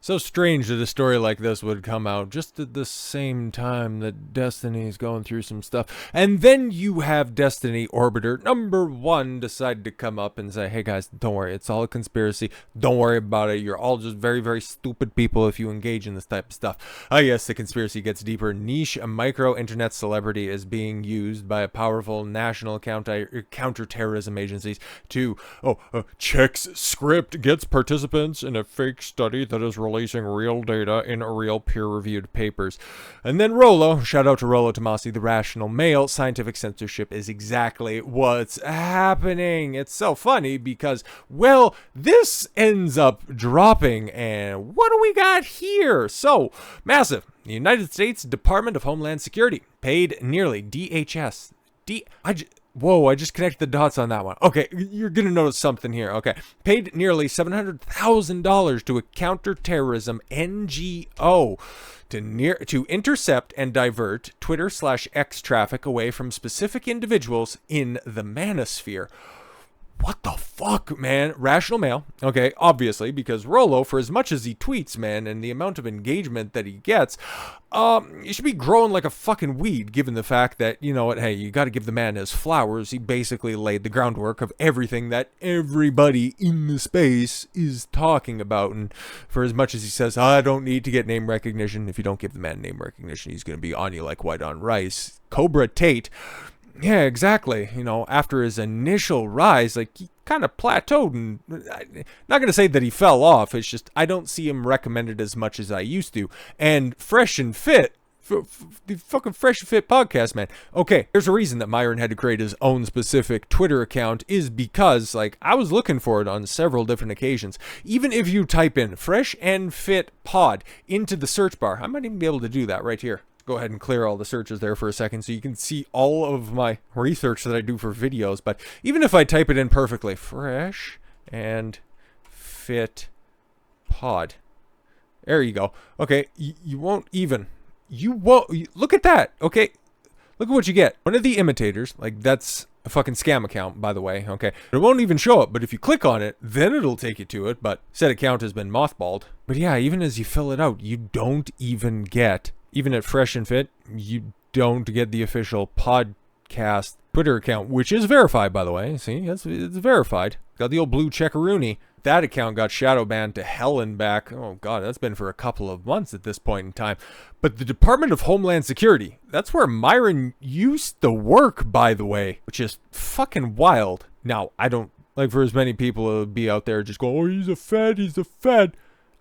So strange that a story like this would come out just at the same time that Destiny's going through some stuff. And then you have Destiny Orbiter #1 decide to come up and say, hey guys, don't worry, it's all a conspiracy. Don't worry about it. You're all just very, very stupid people if you engage in this type of stuff. Yes, the conspiracy gets deeper. Niche micro-internet celebrity is being used by a powerful national counterterrorism agencies to, checks script, gets participants in a fake study that is releasing real data in real peer-reviewed papers. And then Rollo, shout out to Rollo Tomassi, the rational male, scientific censorship is exactly what's happening. It's so funny because, well, this ends up dropping, and what do we got here? So, massive. The United States Department of Homeland Security paid nearly DHS. Whoa, I just connected the dots on that one. Okay, you're going to notice something here. Okay, paid nearly $700,000 to a counterterrorism NGO to intercept and divert Twitter/X traffic away from specific individuals in the Manosphere. What the fuck, man? Rational male. Okay, obviously, because Rollo, for as much as he tweets, man, and the amount of engagement that he gets, he should be growing like a fucking weed, given the fact that, you know what, hey, you gotta give the man his flowers. He basically laid the groundwork of everything that everybody in the space is talking about. And for as much as he says, I don't need to get name recognition, if you don't give the man name recognition, he's gonna be on you like white on rice. Cobra Tate. Yeah, exactly. You know, after his initial rise, like, he kind of plateaued, and not going to say that he fell off. It's just, I don't see him recommended as much as I used to. And Fresh and Fit, the fucking Fresh and Fit podcast, man. Okay, there's a reason that Myron had to create his own specific Twitter account is because, like, I was looking for it on several different occasions. Even if you type in Fresh and Fit Pod into the search bar, I might even be able to do that right here. Go ahead and clear all the searches there for a second so you can see all of my research that I do for videos. But even if I type it in perfectly, Fresh and Fit Pod. There you go. Okay, you won't, look at that. Okay, look at what you get. One of the imitators, like, that's a fucking scam account, by the way, okay? It won't even show up, but if you click on it, then it'll take you to it, but said account has been mothballed. But yeah, even as you fill it out, you don't even get... Even at Fresh and Fit, you don't get the official podcast Twitter account, which is verified, by the way. See, it's verified. Got the old blue checkaroony. That account got shadow banned to hell and back. Oh, God, that's been for a couple of months at this point in time. But the Department of Homeland Security, that's where Myron used to work, by the way, which is fucking wild. Now, I don't, like, for as many people who would be out there just go, oh, he's a Fed.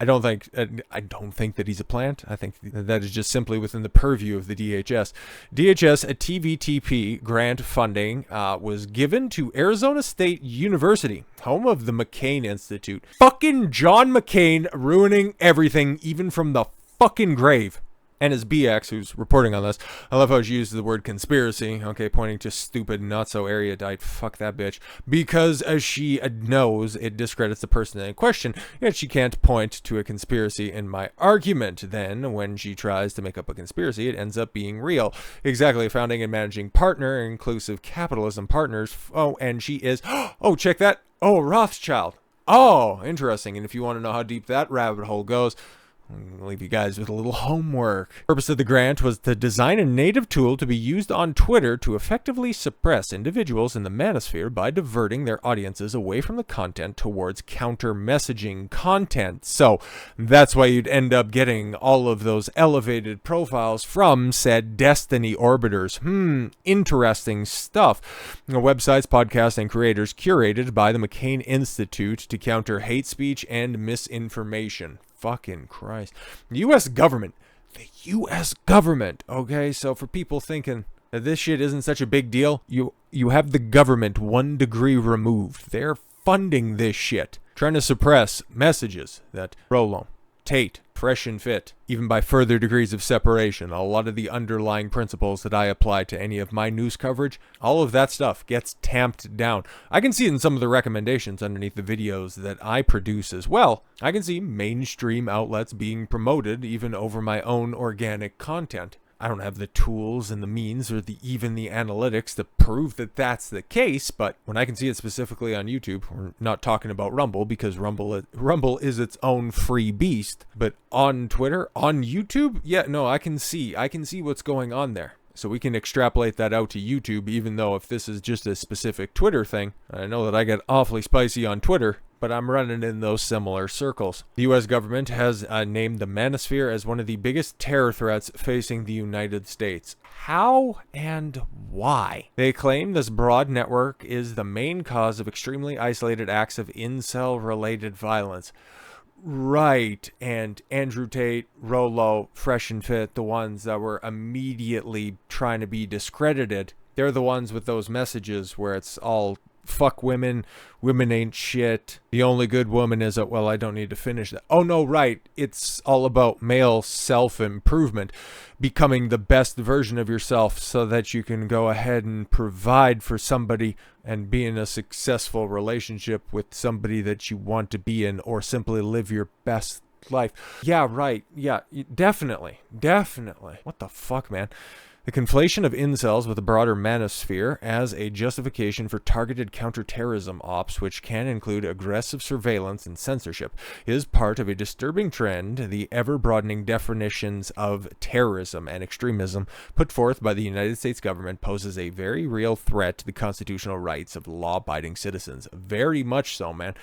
I don't think that he's a plant. I think that is just simply within the purview of the DHS. DHS, a TVTP grant funding was given to Arizona State University, home of the McCain Institute. Fucking John McCain ruining everything, even from the fucking grave. And his BX, who's reporting on this, I love how she uses the word conspiracy, okay, pointing to stupid, not-so-erudite, fuck that bitch, because as she knows, it discredits the person in question, yet she can't point to a conspiracy in my argument. Then, when she tries to make up a conspiracy, it ends up being real. Exactly, founding and managing partner, inclusive capitalism partners, and she is, check that, Rothschild. Interesting, and if you want to know how deep that rabbit hole goes, I'll leave you guys with a little homework. The purpose of the grant was to design a native tool to be used on Twitter to effectively suppress individuals in the manosphere by diverting their audiences away from the content towards counter-messaging content. So that's why you'd end up getting all of those elevated profiles from said Destiny Orbiters. Interesting stuff. Websites, podcasts, and creators curated by the McCain Institute to counter hate speech and misinformation. Fucking Christ. The U.S. government. The U.S. government. Okay, so for people thinking that this shit isn't such a big deal, you have the government 1 degree removed. They're funding this shit. Trying to suppress messages that Rollo, Tate, Fresh and Fit, even by further degrees of separation. A lot of the underlying principles that I apply to any of my news coverage, all of that stuff gets tamped down. I can see it in some of the recommendations underneath the videos that I produce as well. I can see mainstream outlets being promoted even over my own organic content. I don't have the tools and the means or even the analytics to prove that that's the case, but when I can see it specifically on YouTube, we're not talking about Rumble because Rumble is its own free beast, but on Twitter, on YouTube, yeah, no, I can see what's going on there. So we can extrapolate that out to YouTube, even though if this is just a specific Twitter thing, I know that I get awfully spicy on Twitter, but I'm running in those similar circles. The U.S. government has named the Manosphere as one of the biggest terror threats facing the United States. How and why? They claim this broad network is the main cause of extremely isolated acts of incel-related violence. Right, and Andrew Tate, Rollo, Fresh and Fit, the ones that were immediately trying to be discredited, they're the ones with those messages where it's all fuck women, women ain't shit, the only good woman is a, well, I don't need to finish that. Oh no, right, it's all about male self-improvement, becoming the best version of yourself so that you can go ahead and provide for somebody and be in a successful relationship with somebody that you want to be in, or simply live your best life. Yeah, right, yeah, definitely. What the fuck, man? The conflation of incels with the broader manosphere as a justification for targeted counterterrorism ops, which can include aggressive surveillance and censorship, is part of a disturbing trend. The ever-broadening definitions of terrorism and extremism put forth by the United States government poses a very real threat to the constitutional rights of law-abiding citizens. Very much so, man.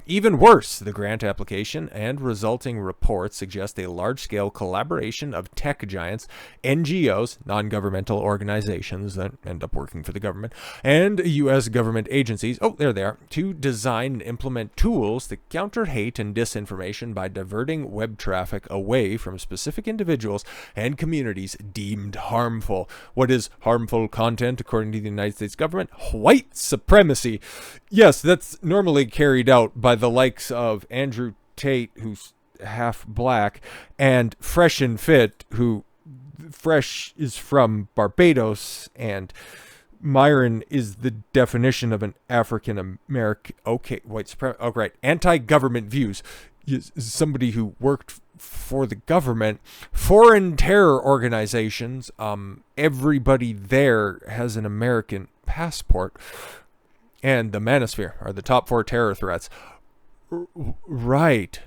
Even worse, the grant application and resulting reports suggest a large-scale collaboration of tech giants, NGOs, non-governmental organizations that end up working for the government, and U.S. government agencies, oh, there they are, to design and implement tools to counter hate and disinformation by diverting web traffic away from specific individuals and communities deemed harmful. What is harmful content, according to the United States government? White supremacy. Yes, that's normally carried out by the likes of Andrew Tate, who's half black, and Fresh and Fit, who Fresh is from Barbados, and Myron is the definition of an African American. Okay, white supremacy. Oh, right. Anti-government views. Somebody who worked for the government. Foreign terror organizations. Everybody there has an American passport. And the Manosphere are the top 4 terror threats. Right.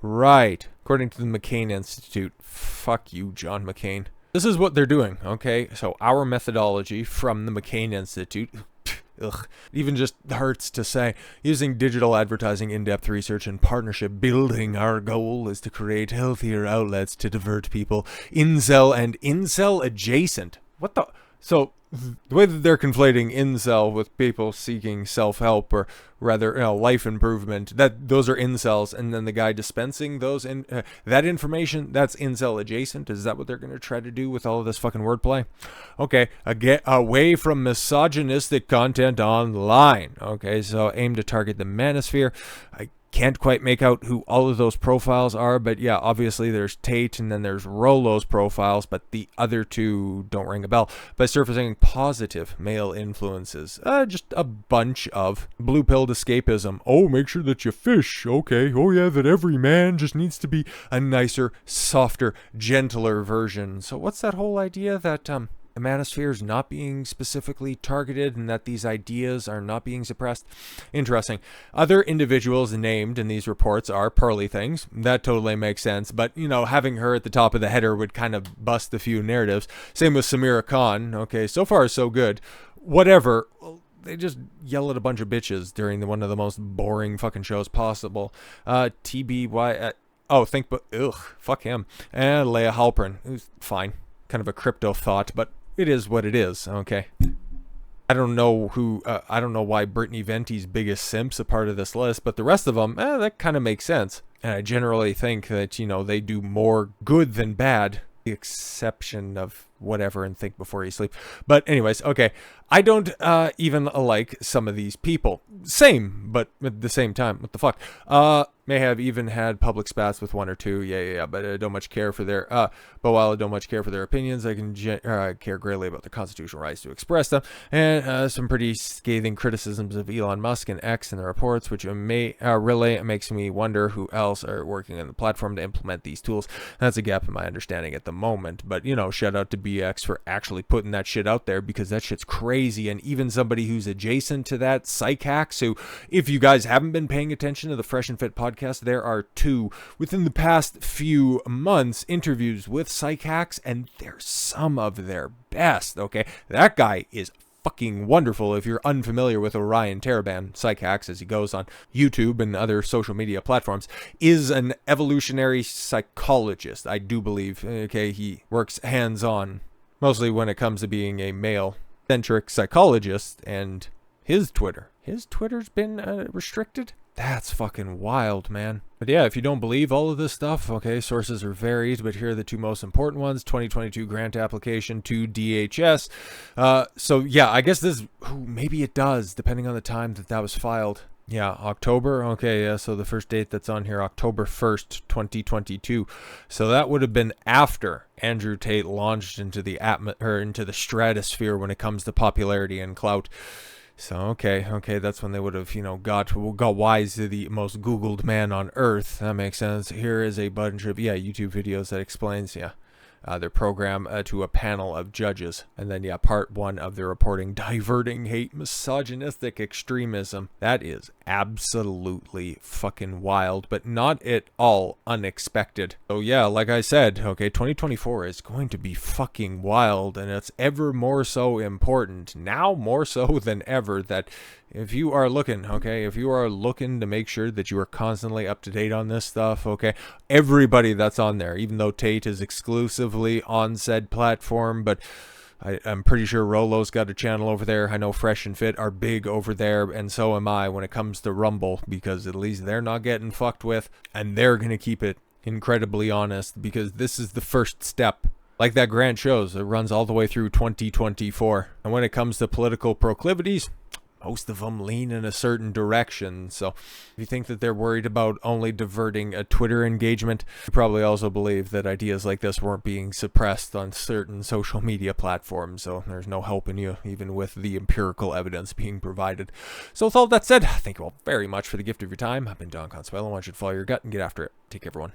According to the McCain Institute. Fuck you, John McCain. This is what they're doing, okay? So our methodology from the McCain Institute, ugh, even just hurts to say, using digital advertising, in-depth research, and partnership building, our goal is to create healthier outlets to divert people, incel and incel adjacent. What the? So the way that they're conflating incel with people seeking self-help, or rather, life improvement, those are incels, and then the guy dispensing those that information, that's incel adjacent. Is that what they're going to try to do with all of this fucking wordplay? Okay, get away from misogynistic content online. Okay, so aim to target the manosphere. I can't quite make out who all of those profiles are, but yeah, obviously there's Tate and then there's Rollo's profiles, but the other two don't ring a bell. By surfacing positive male influences, just a bunch of blue-pilled escapism. Oh, make sure that you fish. Okay. Oh yeah, that every man just needs to be a nicer, softer, gentler version. So what's that whole idea that the manosphere is not being specifically targeted and that these ideas are not being suppressed? Interesting. Other individuals named in these reports are Pearly things. That totally makes sense. But, having her at the top of the header would kind of bust a few narratives. Same with Samira Khan. Okay, so far so good. Whatever. They just yell at a bunch of bitches during one of the most boring fucking shows possible. TBY. Fuck him. And Leah Halpern, who's fine. Kind of a crypto thought, but it is what it is, okay? I don't know why Brittany Venti's biggest simp's a part of this list, but the rest of them, that kind of makes sense. And I generally think that, they do more good than bad, the exception of whatever and think before you sleep. But anyways, okay. I don't even like some of these people. Same, but at the same time, what the fuck? May have even had public spats with one or two. Yeah. But I don't much care for their. But while I don't much care for their opinions, I can care greatly about their constitutional rights to express them. And some pretty scathing criticisms of Elon Musk and X and the reports, which really makes me wonder who else are working on the platform to implement these tools. That's a gap in my understanding at the moment. But shout out to BX for actually putting that shit out there, because that shit's crazy. And even somebody who's adjacent to that, Psych Hacks, who, if you guys haven't been paying attention to the Fresh and Fit podcast, there are 2 within the past few months interviews with Psych Hacks, and they're some of their best. Okay, that guy is fucking wonderful. If you're unfamiliar with Orion Taraban, Psych Hacks, as he goes on YouTube and other social media platforms, is an evolutionary psychologist, I do believe. Okay, he works hands-on, mostly when it comes to being a male-centric psychologist, and his Twitter's been restricted. That's fucking wild, man. But yeah, if you don't believe all of this stuff, okay, sources are varied, but here are the 2 most important ones: 2022 grant application to DHS. So yeah, I guess this, maybe it does, depending on the time that was filed. Yeah, October. Okay, yeah, so the first date that's on here, October 1st, 2022. So that would have been after Andrew Tate launched into the into the stratosphere when it comes to popularity and clout. So, okay, that's when they would have, got wise to the most Googled man on earth. That makes sense. Here is a bunch of, YouTube videos that explains, their program to a panel of judges. And then, part 1 of their reporting, diverting hate, misogynistic extremism. That is absolutely fucking wild, but not at all unexpected. So yeah, like I said, okay, 2024 is going to be fucking wild, and it's ever more so important, now more so than ever, that if you are looking, to make sure that you are constantly up to date on this stuff, okay, everybody that's on there, even though Tate is exclusively on said platform, but I'm pretty sure Rollo's got a channel over there. I know Fresh and Fit are big over there, and so am I when it comes to Rumble, because at least they're not getting fucked with, and they're going to keep it incredibly honest, because this is the first step. Like that grant shows, it runs all the way through 2024. And when it comes to political proclivities, most of them lean in a certain direction. So if you think that they're worried about only diverting a Twitter engagement, you probably also believe that ideas like this weren't being suppressed on certain social media platforms. So there's no helping you, even with the empirical evidence being provided. So with all that said, thank you all very much for the gift of your time. I've been Don Consuelo. I want you to follow your gut and get after it. Take care, everyone.